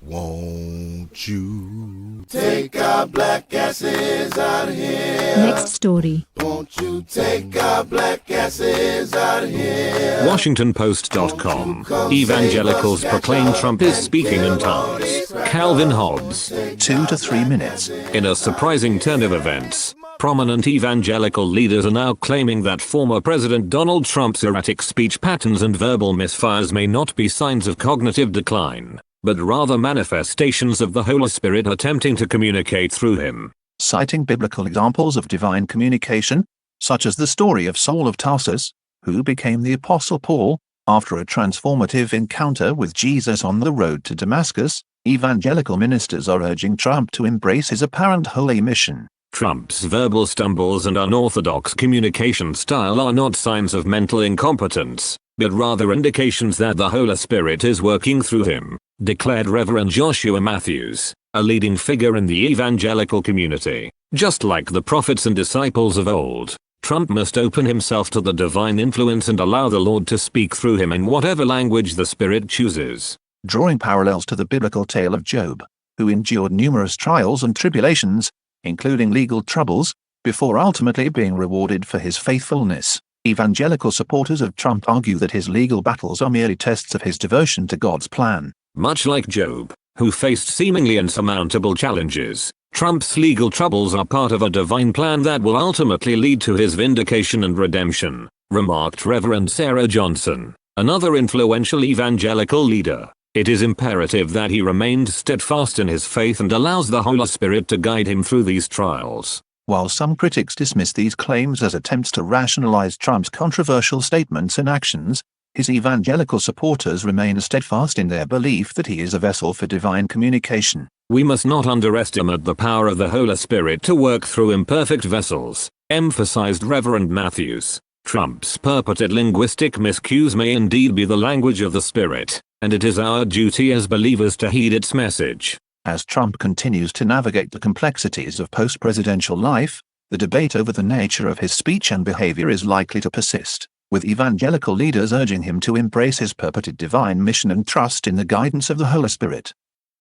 Won't you take our black asses out of here? Next story. Won't you take our black asses out of here? WashingtonPost.com. Evangelicals proclaim Trump is speaking in tongues. Calvin Hobbs. 2 to 3 minutes. In a surprising turn of events, prominent evangelical leaders are now claiming that former President Donald Trump's erratic speech patterns and verbal misfires may not be signs of cognitive decline, but rather manifestations of the Holy Spirit attempting to communicate through him. Citing biblical examples of divine communication, such as the story of Saul of Tarsus, who became the Apostle Paul, after a transformative encounter with Jesus on the road to Damascus, evangelical ministers are urging Trump to embrace his apparent holy mission. Trump's verbal stumbles and unorthodox communication style are not signs of mental incompetence, but rather indications that the Holy Spirit is working through him, declared Reverend Joshua Matthews, a leading figure in the evangelical community. Just like the prophets and disciples of old, Trump must open himself to the divine influence and allow the Lord to speak through him in whatever language the Spirit chooses. Drawing parallels to the biblical tale of Job, who endured numerous trials and tribulations, including legal troubles, before ultimately being rewarded for his faithfulness. Evangelical supporters of Trump argue that his legal battles are merely tests of his devotion to God's plan. Much like Job, who faced seemingly insurmountable challenges, Trump's legal troubles are part of a divine plan that will ultimately lead to his vindication and redemption, remarked Reverend Sarah Johnson, another influential evangelical leader. It is imperative that he remained steadfast in his faith and allows the Holy Spirit to guide him through these trials. While some critics dismiss these claims as attempts to rationalize Trump's controversial statements and actions, his evangelical supporters remain steadfast in their belief that he is a vessel for divine communication. We must not underestimate the power of the Holy Spirit to work through imperfect vessels, emphasized Reverend Matthews. Trump's purported linguistic miscues may indeed be the language of the Spirit, and it is our duty as believers to heed its message. As Trump continues to navigate the complexities of post-presidential life, the debate over the nature of his speech and behavior is likely to persist, with evangelical leaders urging him to embrace his purported divine mission and trust in the guidance of the Holy Spirit.